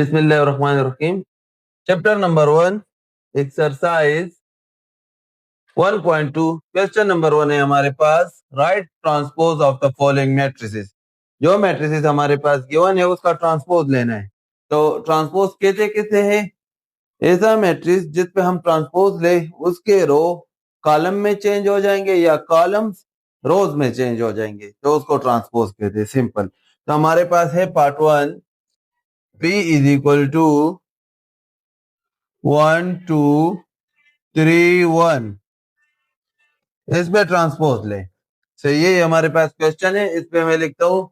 बिस्मिल्लाहिर्रहमानिर्रहीम। Chapter number 1, exercise 1.2। Question number 1 है हमारे पास, right transpose of the following matrices. जो मैट्रिसेस हमारे पास गिवन है उसका ट्रांसपोज लेना है। तो ट्रांसपोज कैसे कैसे है? ऐसा मैट्रिक्स जिस पे हम ट्रांसपोज ले उसके रो कॉलम में चेंज हो जाएंगे या कॉलम्स रोज में चेंज हो जाएंगे, तो उसको ट्रांसपोज कहते हैं। सिंपल। तो हमारे पास है part 1, P is equal to 1 2 3 1। इस पे ट्रांसपोज ले। ये हमारे पास क्वेश्चन है, इस पे मैं लिखता हूं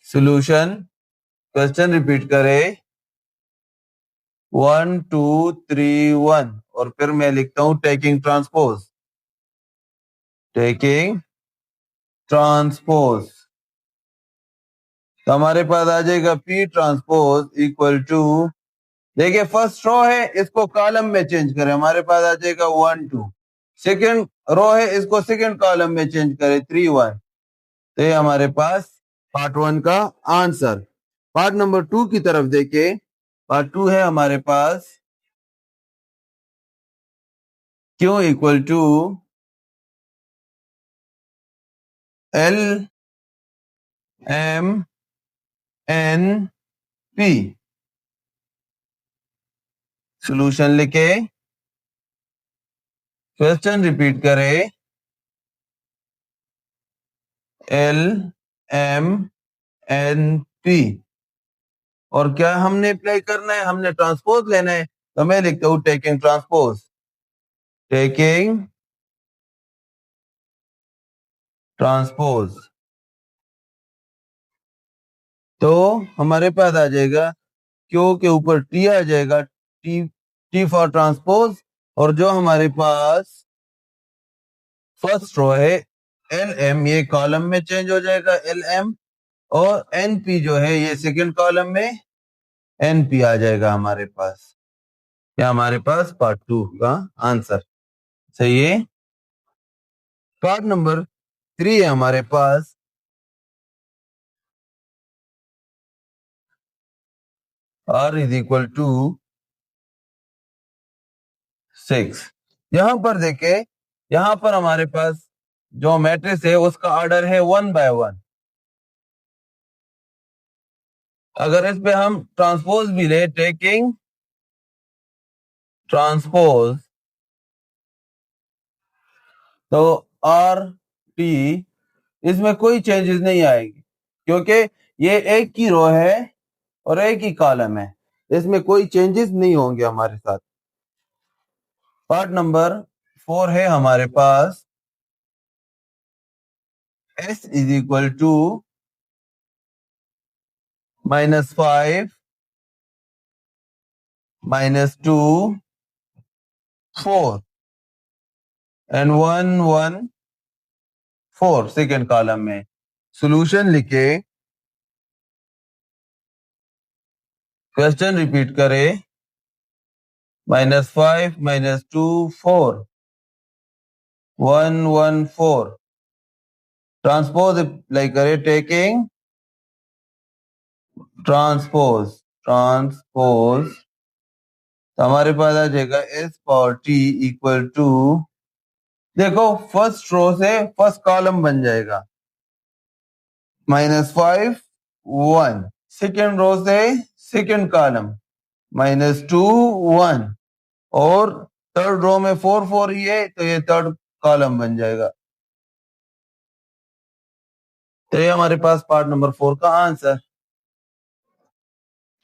सॉल्यूशन। क्वेश्चन रिपीट करें 1 2 3 1 और फिर मैं लिखता हूं टेकिंग ट्रांसपोज। तो हमारे पास आ जाएगा P ट्रांसपोज इक्वल टू, देखिए फर्स्ट रो है इसको कॉलम में चेंज करें, हमारे पास आ जाएगा 1 2। सेकंड रो है इसको सेकंड कॉलम में चेंज करें 3 1। तो ये हमारे पास पार्ट 1 का आंसर। पार्ट नंबर 2 की तरफ देखें। पार्ट 2 है हमारे पास Q equal to L M N P। Solution लिखे, क्वेश्चन रिपीट करें L M N P। और क्या हमने अप्लाई करना है? हमने ट्रांसपोज लेना है। तो मैं लिखता हूं टेकिंग ट्रांसपोज। तो हमारे पास आ जाएगा क्यू के ऊपर टी आ जाएगा, टी टी फॉर ट्रांसपोज। और जो हमारे पास फर्स्ट रो है एल एम, ये कॉलम में चेंज हो जाएगा एल एम। और एन पी जो है ये सेकंड कॉलम में एन पी आ जाएगा हमारे पास। या हमारे पास पार्ट 2 का आंसर सही है। पार्ट नंबर 3 है हमारे पास R इज इक्वल टू 6। यहां पर देखे, यहां पर हमारे पास जो मैट्रिक्स है उसका ऑर्डर है 1 बाय 1। अगर इस पे हम ट्रांसपोज भी ले, टेकिंग ट्रांसपोज, तो आर टी इसमें कोई चेंजेस नहीं आएगी, क्योंकि ये एक ही रो है और एक ही कॉलम है, इसमें कोई चेंजेस नहीं होंगे हमारे साथ। पार्ट नंबर 4 है हमारे पास S is equal to -5 -2 4 and 1 1 4 second column में। सॉल्यूशन लिखे, क्वेश्चन रिपीट करें -5 -2 4 1 1 4। ट्रांसपोज अप्लाई करें, टेकिंग ट्रांसपोज। तो हमारे पास आ जाएगा S power T equal to, देखो फर्स्ट रो से फर्स्ट कॉलम बन जाएगा -5 1। सेकेंड रो से सेकेंड कॉलम -2 1। और थर्ड रो में 4 4 ही है, तो ये थर्ड कॉलम बन जाएगा। तो ये हमारे पास पार्ट नंबर 4 का आंसर।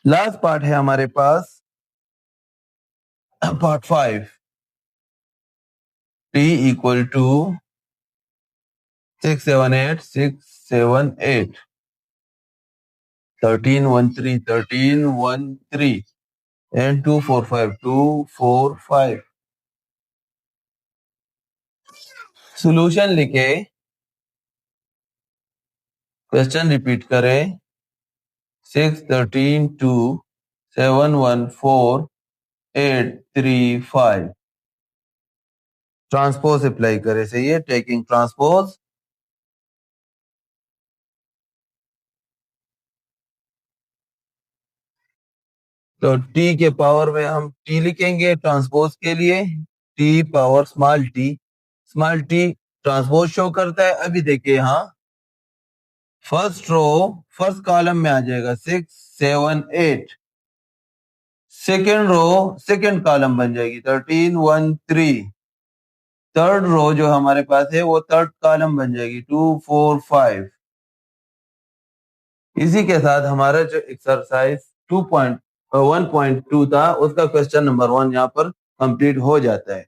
लास्ट पार्ट है हमारे पास part 5, T equal to 6 7 8 6 7 8 13 1 3 13 1 3 and 2 4 5 2 4 5। Solution लिखे, क्वेश्चन रिपीट करें 6 13 2 7 1 4 8 3 5। ट्रांसपोज अप्लाई करें, सही है, टेकिंग ट्रांसपोज। तो टी के पावर में हम टी लिखेंगे ट्रांसपोज के लिए, T power small T transpose show करता है। अभी देखिए यहाँ फर्स्ट रो फर्स्ट कॉलम में आ जाएगा 6 7 8, सेकेंड रो सेकेंड कॉलम बन जाएगी 13 1 3, थर्ड रो जो हमारे पास है वो थर्ड कॉलम बन जाएगी 2 4 5। इसी के साथ हमारा जो एक्सरसाइज 2.1.2 था उसका क्वेश्चन नंबर 1 यहाँ पर कंप्लीट हो जाता है।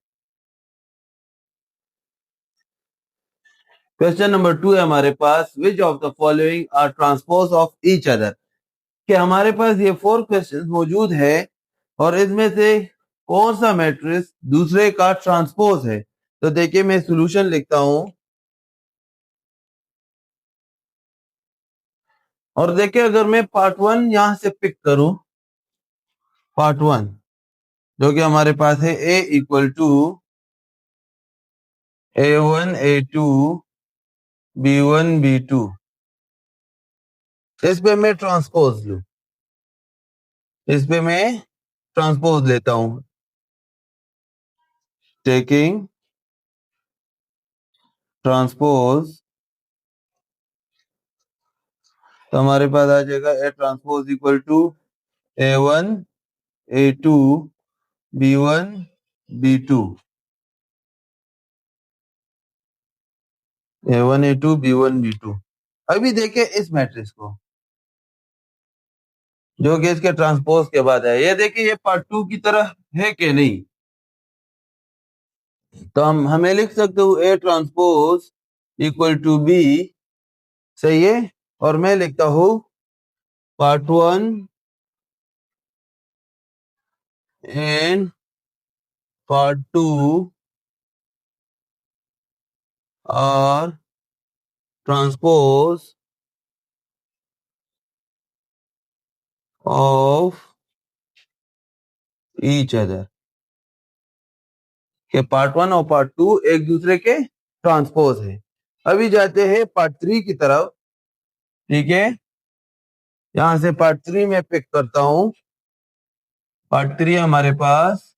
क्वेश्चन नंबर 2 है हमारे पास, which of the following are transpose of each other. कि हमारे पास ये 4 क्वेश्चन मौजूद है और इसमें से कौन सा मैट्रिक्स दूसरे का ट्रांसपोज है। तो देखिए मैं सॉल्यूशन लिखता हूं और देखिए अगर मैं पार्ट 1 यहां से पिक करूं, पार्ट 1 जो कि हमारे पास है a equal to a1 a2 b1 b2, इस पे मैं ट्रांसपोज लूं, इस पे मैं ट्रांसपोज लेता हूं, टेकिंग ट्रांसपोज, तो हमारे पास आ जाएगा a transpose equal to a1 a2 b1 b2, a1 a2 b1 b2। अभी देखिए इस मैट्रिक्स को जो कि इसके ट्रांसपोज के बाद है, ये देखिए ये पार्ट 2 की तरह है कि नहीं। तो हम हमें लिख सकते हो A transpose equal to B, सही है। और मैं लिखता हूं पार्ट 1 एंड पार्ट 2 और ट्रांसपोज ऑफ ईच अदर, के पार्ट 1 और पार्ट 2 एक दूसरे के ट्रांसपोज है। अभी जाते हैं पार्ट 3 की तरफ, ठीक है। यहां से पार्ट 3 में पिक करता हूं, पार्ट 3 हमारे पास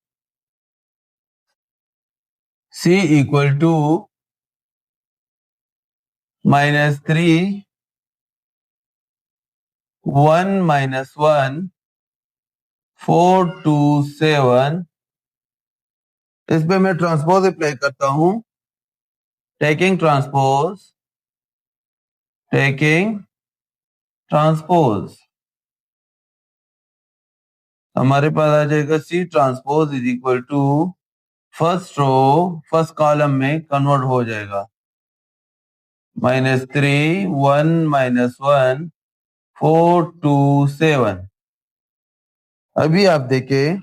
c इक्वल टू -3 1 -1 4 2 7, इस पे मैं ट्रांसपोज अप्लाई करता हूं, टेकिंग ट्रांसपोज हमारे पास आ जाएगा C transpose is equal to first row first column में कन्वर्ट हो जाएगा -3 1 -1 4 2 7। अभी आप देखें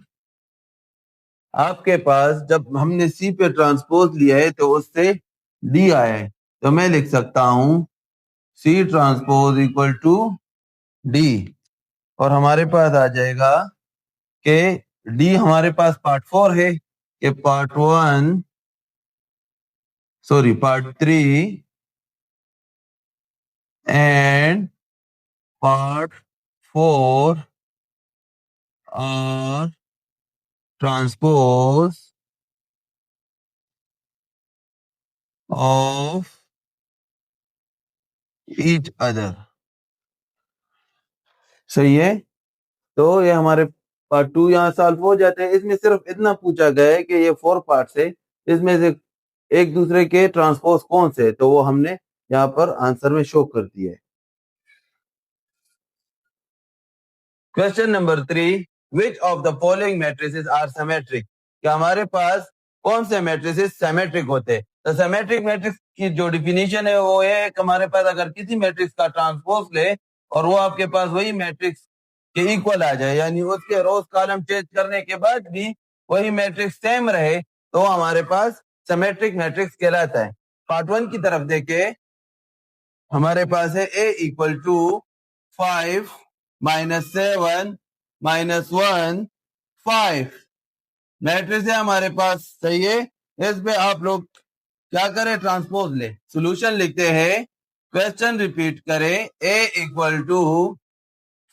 आपके पास जब हमने सी पे ट्रांसपोज लिया है तो उससे डी आया है, तो मैं लिख सकता हूं C transpose equal to D, और हमारे पास आ जाएगा कि डी हमारे पास पार्ट 4 है कि पार्ट 3 एंड पार्ट 4 और ट्रांसपोज ऑफ ईच अदर, सही है। तो ये हमारे पार्ट 2 यहाँ सॉल्व हो जाते हैं। इसमें सिर्फ इतना पूछा गया है कि ये 4 पार्ट्स है, इसमें से एक दूसरे के ट्रांसपोज कौन से, तो वो हमने यहाँ पर आंसर में शो कर दिया है। Question number 3, which of the following matrices are symmetric. क्या हमारे पास कौन से मैट्रिसेस सिमेट्रिक होते हैं। तो सिमेट्रिक मैट्रिक्स की जो डिफिनीशन है वो है कि हमारे पास अगर किसी मैट्रिक्स का ट्रांसपोज ले और वो आपके पास वही मैट्रिक्स के इक्वल आ जाए, यानी उसके रोज कॉलम चेंज करने के बाद भी वही मैट्रिक्स सेम रहे, तो हमारे पास सिमेट्रिक मैट्रिक्स कहलाता है। पार्ट 1 की तरफ देखे, हमारे पास है a इक्वल टू 5 -7 -1 5, मैट्रिक्स है हमारे पास, सही है। इस पे आप लोग क्या करें, ट्रांसपोज ले, सॉल्यूशन लिखते हैं, क्वेश्चन रिपीट करें, a इक्वल टू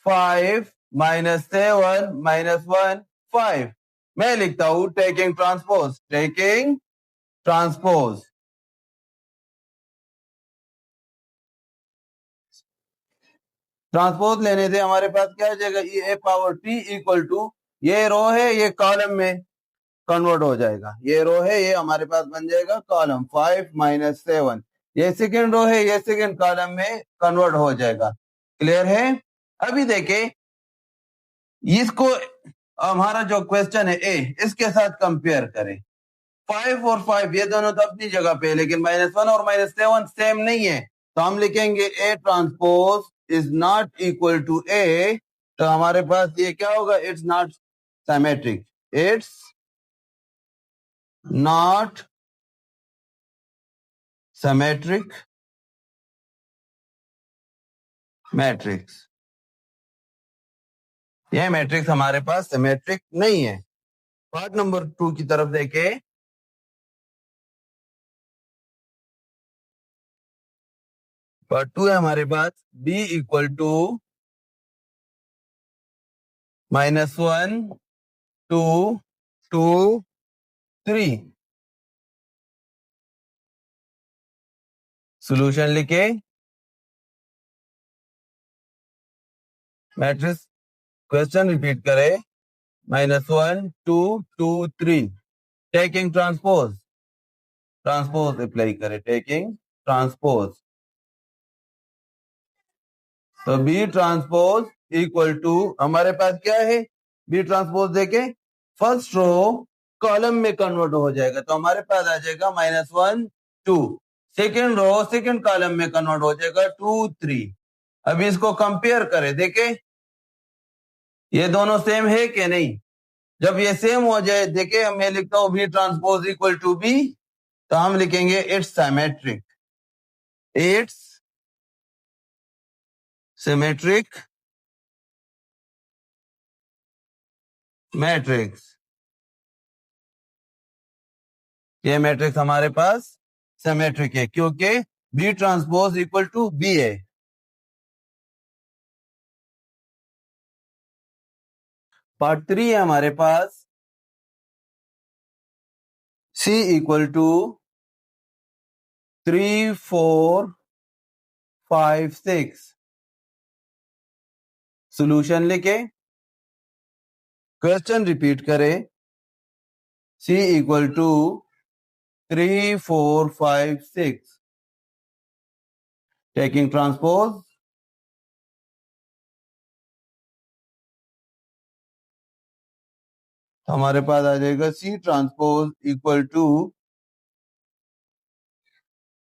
5 -7 -1 5। मैं लिखता हूं taking transpose, taking transpose. Transpose लेने से हमारे पास क्या आ जाएगा, ए पावर टी इक्वल टू, ये रो है ये कॉलम में कन्वर्ट हो जाएगा, ये रो है ये हमारे पास बन जाएगा कॉलम, 5 -7। ये सेकेंड रो है ये सेकेंड कॉलम में कन्वर्ट हो जाएगा। क्लियर है? अभी देखे इसको, हमारा जो क्वेश्चन है ए, इसके साथ कंपेयर करें। 5 और 5 ये दोनों तो अपनी जगह पे है, लेकिन -1 और -7 सेम नहीं है, तो हम लिखेंगे a transpose is not equal to a. तो हमारे पास ये क्या होगा, it's not symmetric, it's not symmetric matrix. ये मैट्रिक्स हमारे पास सिमेट्रिक नहीं है। पार्ट नंबर 2 की तरफ देखे, पार्ट 2 है हमारे पास b इक्वल टू -1 2 2 3। सॉल्यूशन लिखे, मैट्रिक्स क्वेश्चन रिपीट करे, -1 2 2 3। टेकिंग ट्रांसपोज, ट्रांसपोज अप्लाई करे, टेकिंग ट्रांसपोज। तो बी ट्रांसपोज इक्वल टू, हमारे पास क्या है, बी ट्रांसपोज देके फर्स्ट रो कॉलम में कन्वर्ट हो जाएगा, तो हमारे पास आ जाएगा -1 2। सेकेंड रो सेकेंड कॉलम में कन्वर्ट हो जाएगा 2 3। अभी इसको कंपेयर करें, देखे ये दोनों सेम है कि नहीं। जब ये सेम हो जाए, देखे मैं लिखता हूं B transpose equal to B, तो हम लिखेंगे it's symmetric, it's symmetric matrix. ये मैट्रिक्स हमारे पास सिमेट्रिक है क्योंकि B transpose equal to B है। पार्ट 3 है हमारे पास, C इक्वल टू 3 4 5 6। सॉल्यूशन लिखे, क्वेश्चन रिपीट करें, C equal to 3 4 5 6। Taking transpose, हमारे पास आ जाएगा C transpose equal to,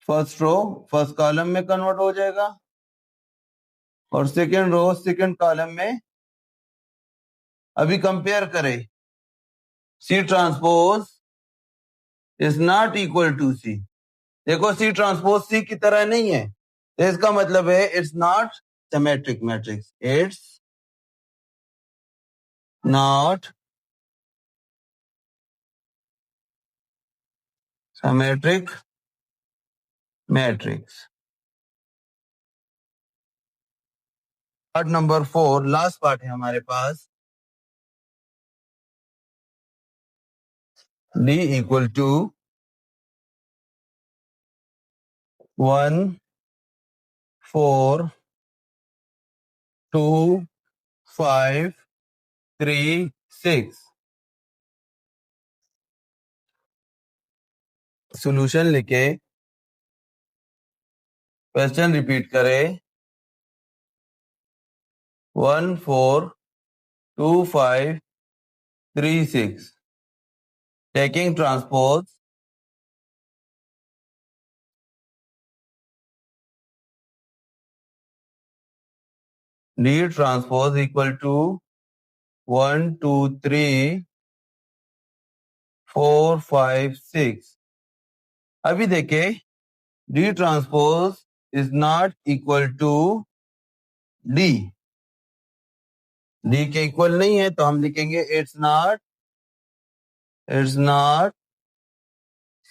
first row first column में कन्वर्ट हो जाएगा और सेकेंड रो सेकेंड कॉलम में। अभी कंपेयर करें, C transpose is not equal to C। देखो C ट्रांसपोज C की तरह नहीं है, तो इसका मतलब है it's not symmetric matrix, it's not symmetric matrix. Part number 4 last part है हमारे पास, D इक्वल टू 1 4 2 5 3 6। सॉल्यूशन लिखे, क्वेश्चन रिपीट करें, 1 4 2 5 3 6। Taking transpose, D transpose equal to 1 2 3 4 5 6। अभी देखे D transpose is not equal to D, D के इक्वल नहीं है, तो हम लिखेंगे इट्स नॉट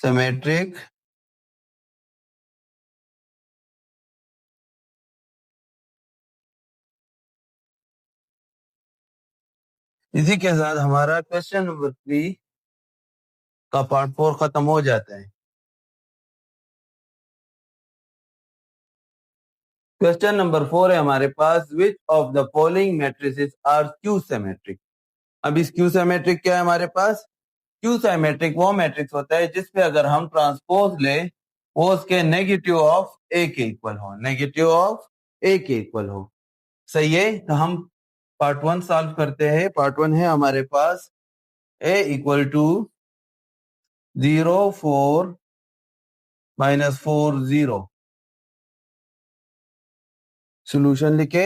सिमेट्रिक इसी के साथ हमारा क्वेश्चन नंबर 3 का पार्ट 4 खत्म हो जाता है। क्वेश्चन नंबर 4 है हमारे पास, which of the following matrices are skew symmetric. अब इस स्क्यू सिमेट्रिक क्या है हमारे पास? स्क्यू सिमेट्रिक वो मैट्रिक्स होता है जिसपे अगर हम ट्रांसपोज ले वो उसके नेगेटिव ऑफ ए के इक्वल हो, नेगेटिव ऑफ ए के इक्वल हो। सही है, तो हम पार्ट 1 सॉल्व करते हैं। पार्ट 1 है हमारे पास ए इक्वल टू 0 4 -4 0। सोल्यूशन लिखे,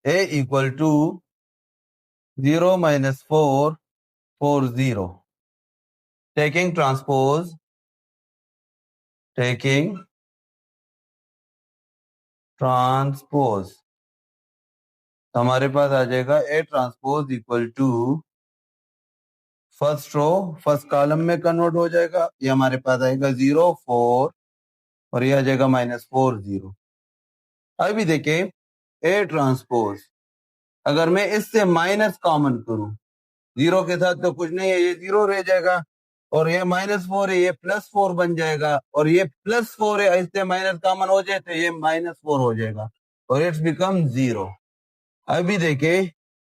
a equal to 0 -4 4 0। Taking transpose, taking transpose, तो हमारे पास आ जाएगा a transpose equal to first row first column में कन्वर्ट हो जाएगा। ये हमारे पास आएगा 0 4 और ये आ जाएगा -4 0। अभी देखें ए ट्रांसपोज, अगर मैं इससे माइनस कॉमन करूं, 0 के साथ तो कुछ नहीं है, ये 0 रह जाएगा और ये -4 है, ये +4 बन जाएगा और ये +4 है, इससे माइनस कॉमन हो जाए तो ये -4 हो जाएगा और इट्स बिकम 0। अभी देखे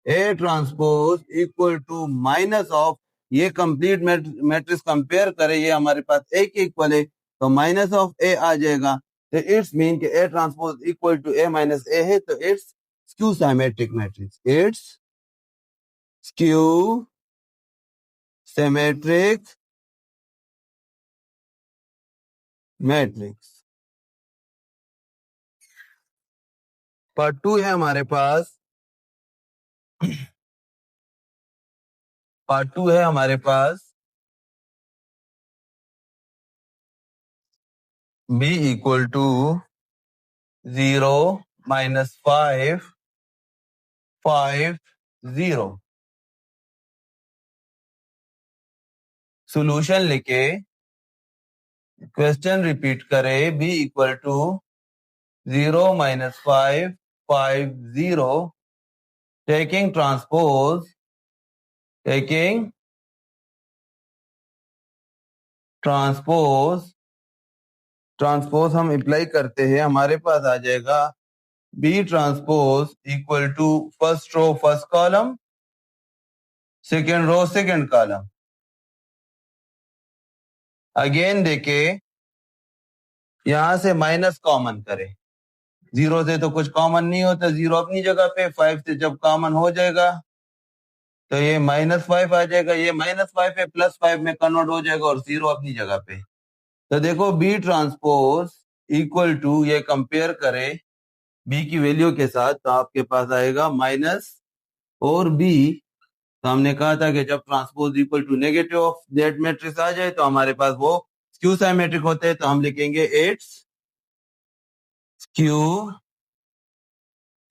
A transpose equal to minus of, ये कंप्लीट मैट्रिक्स कंपेयर करें, ये हमारे पास ए के इक्वल है तो माइनस ऑफ ए आ जाएगा, तो इट्स मीन कि a transpose equal to a minus a है, तो it's skew symmetric matrix, it's skew symmetric matrix. Part 2 है हमारे पास, पार्ट 2 है हमारे पास b इक्वल टू 0 -5 5 0। सोल्यूशन लिखे, क्वेश्चन रिपीट करें, b equal to 0 -5 5 0। Taking transpose, taking transpose, transpose हम अप्लाई करते हैं, हमारे पास आ जाएगा b transpose equal to first row first column, second row second column. Again देखे, यहां से माइनस कॉमन करें, 0 से तो कुछ कॉमन नहीं होता, 0 अपनी जगह पे, 5 से जब कॉमन हो जाएगा तो ये -5 आ जाएगा, ये -5 पे +5 में कन्वर्ट हो जाएगा और 0 अपनी जगह पे। तो देखो बी ट्रांसपोज इक्वल टू, ये कंपेयर करें बी की वैल्यू के साथ, तो आपके पास आएगा माइनस और बी। तो हमने कहा था कि जब transpose equal to negative of that matrix आ जाए तो हमारे पास वो स्क्यू सिमेट्रिक होते हैं, तो हम लिखेंगे इट्स स्क्यू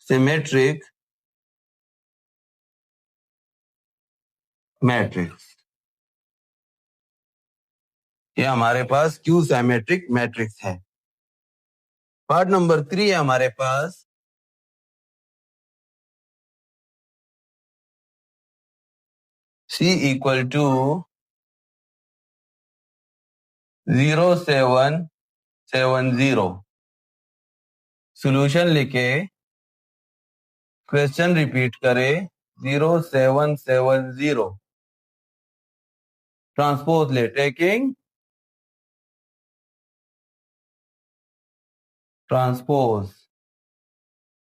सिमेट्रिक मैट्रिक्स। ये हमारे पास स्क्यू सिमेट्रिक मैट्रिक्स है। पार्ट नंबर 3 है हमारे पास, C इक्वल टू 0 7 7 0। सोल्यूशन लिखे, क्वेश्चन रिपीट करें, 0 7 7 0। ट्रांसपोज ले, टेकिंग ट्रांसपोज,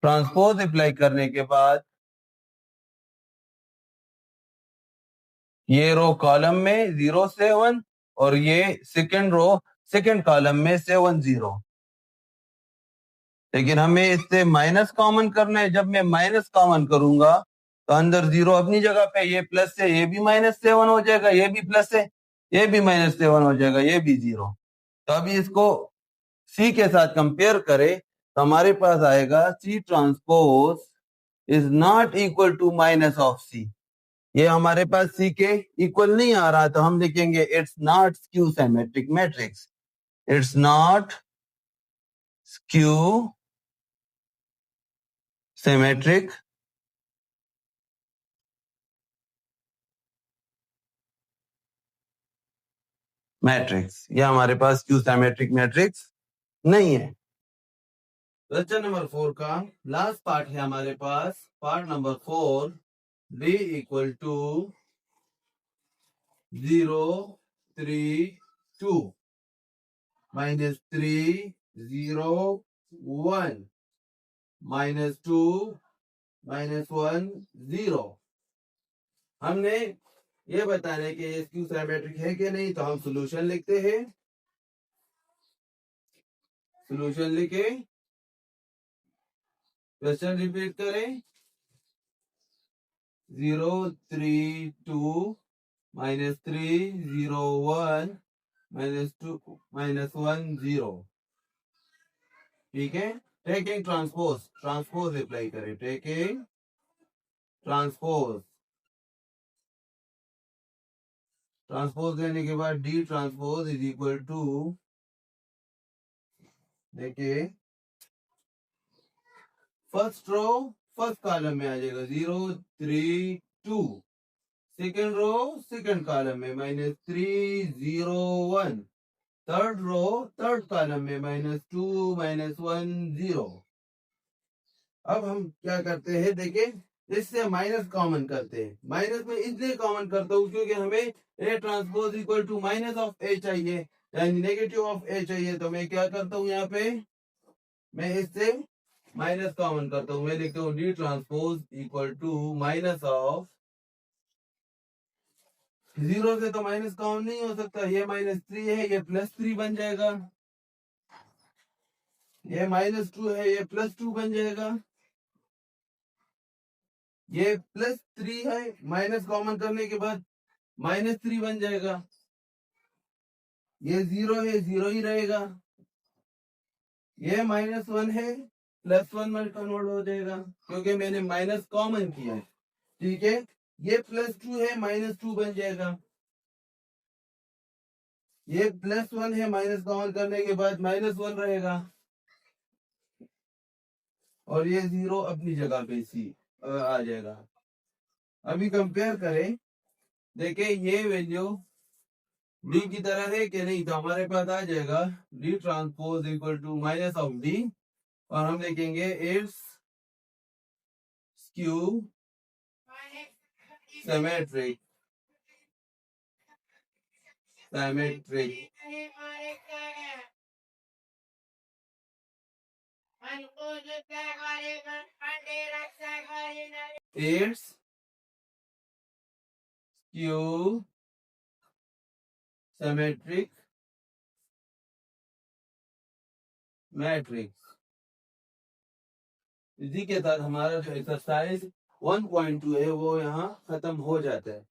ट्रांसपोज अप्लाई करने के बाद ये रो कॉलम में 0 7 और ये सेकेंड रो सेकेंड कॉलम में 7 0, लेकिन हमें इससे माइनस कॉमन करना है। जब मैं माइनस कॉमन करूंगा तो अंदर 0 अपनी जगह पे, ये प्लस है, ये भी -7 हो जाएगा, ये भी प्लस है, ये भी -7 हो जाएगा, ये भी 0। तो अभी इसको सी के साथ कंपेयर करें तो हमारे पास आएगा c transpose is not equal to minus of c. ये हमारे पास सी के इक्वल नहीं आ रहा, तो हम लिखेंगे it's not skew symmetric matrix, it's not skew symmetric matrix. या हमारे पास क्यू सिमेट्रिक मैट्रिक्स नहीं है। क्वेश्चन नंबर 4 का लास्ट पार्ट है हमारे पास, part number 4, d equal to 0 3 2 minus 3 0 1 minus 2 minus 1 0। हमने ये बताने कि ये क्यू सिमेट्रिक है कि नहीं, तो हम सॉल्यूशन लिखते हैं। सॉल्यूशन लिखे, क्वेश्चन रिपीट करें। 0 3 2 माइनस 3 0 1 माइनस 2 माइनस 1 0। ठीक है। टेकिंग ट्रांसपोज, ट्रांसपोज अप्लाई करें। टेकिंग ट्रांसपोज, ट्रांसपोज लेने के बाद D transpose is equal to, देखिए फर्स्ट रो फर्स्ट कॉलम में आ जाएगा 0 3 2, सेकेंड रो सेकेंड कॉलम में minus 3 0 1, third row third column में माइनस 2 माइनस 1 0। अब हम क्या करते हैं, देखिए इससे माइनस कॉमन करते हैं। माइनस में इसलिए कॉमन करता हूँ क्योंकि हमें a transpose equal to minus of a चाहिए, यानी नेगेटिव ऑफ ए चाहिए। तो मैं क्या करता हूँ, यहाँ पे मैं इससे माइनस कॉमन करता हूँ। मैं लिखता हूँ D transpose equal to minus of, 0 से तो माइनस कॉमन नहीं हो सकता, ये माइनस 3 है, ये प्लस 3 बन जाएगा। ये माइनस 2 है, ये प्लस 2 बन जाएगा। ये प्लस 3 है, माइनस कॉमन करने के बाद माइनस 3 बन जाएगा। ये 0 है, 0 ही रहेगा। ये माइनस 1 है, प्लस 1 में कन्वर्ट हो जाएगा क्योंकि मैंने माइनस कॉमन किया है। ठीक है। ये प्लस 2 है, माइनस 2 बन जाएगा। ये प्लस 1 है, माइनस कॉमन करने के बाद माइनस 1 रहेगा। और ये 0 अपनी जगह पे सी आ जाएगा। अभी कंपेयर करें, देखिए ये वैल्यू डी की तरह है कि नहीं, तो हमारे पास आ जाएगा D transpose equal to minus of D, और हम लिखेंगे it's skew symmetric, symmetric. It's skew symmetric matrix. इसी के साथ हमारा जो एक्सरसाइज 1.2 है वो यहाँ खत्म हो जाता है।